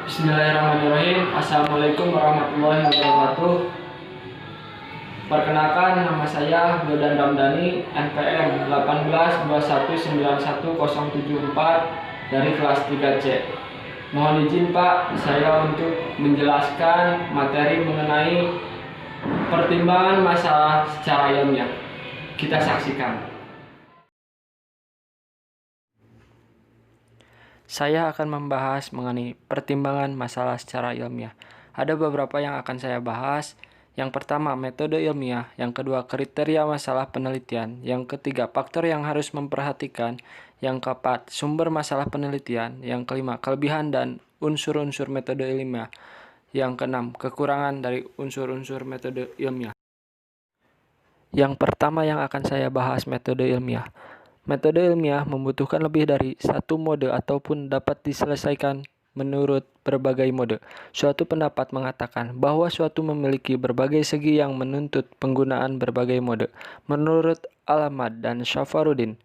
Bismillahirrahmanirrahim. Assalamualaikum warahmatullahi wabarakatuh. Perkenalkan, nama saya Wildan Ramdhani, NPM 182191074 dari kelas 3C. Mohon izin Pak, saya untuk menjelaskan materi mengenai pertimbangan masalah secara ilmiah. Kita saksikan. Saya akan membahas mengenai pertimbangan masalah secara ilmiah. Ada beberapa yang akan saya bahas. Yang pertama, metode ilmiah. Yang kedua, kriteria masalah penelitian. Yang ketiga, faktor yang harus memperhatikan. Yang keempat, sumber masalah penelitian. Yang kelima, kelebihan dan unsur-unsur metode ilmiah. Yang keenam, kekurangan dari unsur-unsur metode ilmiah. Yang pertama yang akan saya bahas, metode ilmiah. Metode ilmiah membutuhkan lebih dari satu mode ataupun dapat diselesaikan menurut berbagai mode. Suatu pendapat mengatakan bahwa suatu memiliki berbagai segi yang menuntut penggunaan berbagai mode. Menurut Al-Ahmad dan Safarudin,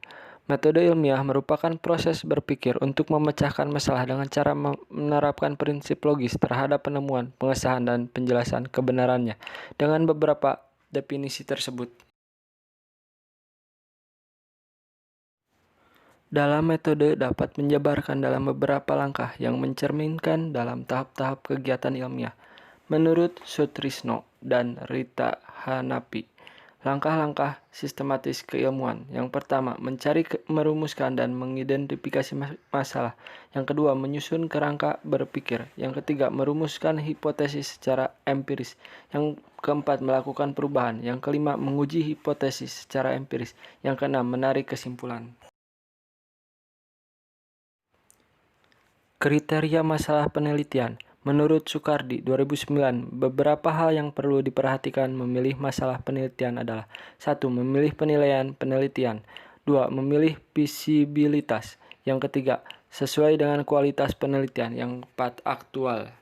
metode ilmiah merupakan proses berpikir untuk memecahkan masalah dengan cara menerapkan prinsip logis terhadap penemuan, pengesahan, dan penjelasan kebenarannya. Dengan beberapa definisi tersebut, dalam metode dapat menjabarkan dalam beberapa langkah yang mencerminkan dalam tahap-tahap kegiatan ilmiah. Menurut Sutrisno dan Rita Hanapi, langkah-langkah sistematis keilmuan. Yang pertama, mencari, merumuskan, dan mengidentifikasi masalah. Yang kedua, menyusun kerangka berpikir. Yang ketiga, merumuskan hipotesis secara empiris. Yang keempat, melakukan perubahan. Yang kelima, menguji hipotesis secara empiris. Yang keenam, menarik kesimpulan. Kriteria masalah penelitian. Menurut Sukardi 2009, beberapa hal yang perlu diperhatikan memilih masalah penelitian adalah: 1. Memilih penilaian penelitian. 2. Memilih visibilitas. Yang ketiga, sesuai dengan kualitas penelitian. Yang keempat, aktual.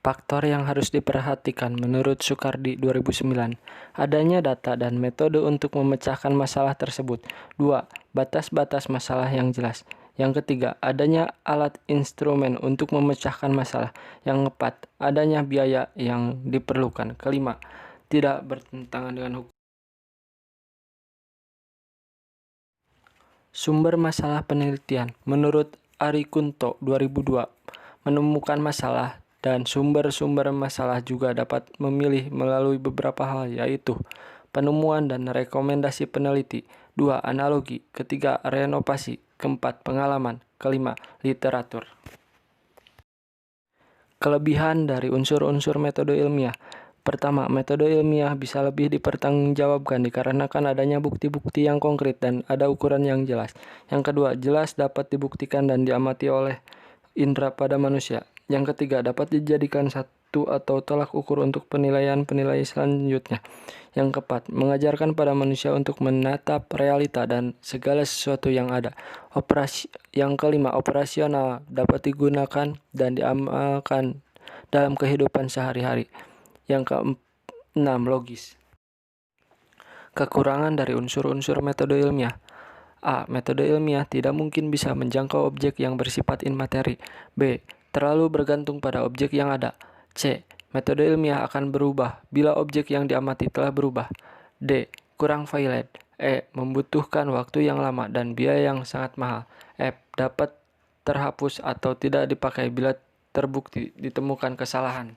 Faktor yang harus diperhatikan menurut Sukardi 2009, adanya data dan metode untuk memecahkan masalah tersebut. 2. Batas-batas masalah yang jelas. Yang ketiga, adanya alat instrumen untuk memecahkan masalah. Yang keempat, adanya biaya yang diperlukan. Kelima, tidak bertentangan dengan hukum. Sumber masalah penelitian. Menurut Ari Kunto 2002, menemukan masalah dan sumber-sumber masalah juga dapat memilih melalui beberapa hal, yaitu penemuan dan rekomendasi peneliti. 2. Analogi. Ketiga, renovasi. Keempat, pengalaman. Kelima, literatur. Kelebihan dari unsur-unsur metode ilmiah. Pertama, metode ilmiah bisa lebih dipertanggungjawabkan dikarenakan adanya bukti-bukti yang konkret dan ada ukuran yang jelas. Yang kedua, jelas dapat dibuktikan dan diamati oleh indera pada manusia. Yang ketiga, dapat dijadikan satu atau tolak ukur untuk penilaian-penilaian selanjutnya. Yang keempat, mengajarkan pada manusia untuk menatap realita dan segala sesuatu yang ada. Yang kelima, operasional, dapat digunakan dan diamalkan dalam kehidupan sehari-hari. Yang keenam, logis. Kekurangan dari unsur-unsur metode ilmiah. A. Metode ilmiah tidak mungkin bisa menjangkau objek yang bersifat immateri. B. Terlalu bergantung pada objek yang ada. C. Metode ilmiah akan berubah bila objek yang diamati telah berubah. D. Kurang valid. E. Membutuhkan waktu yang lama dan biaya yang sangat mahal. F. Dapat terhapus atau tidak dipakai bila terbukti ditemukan kesalahan.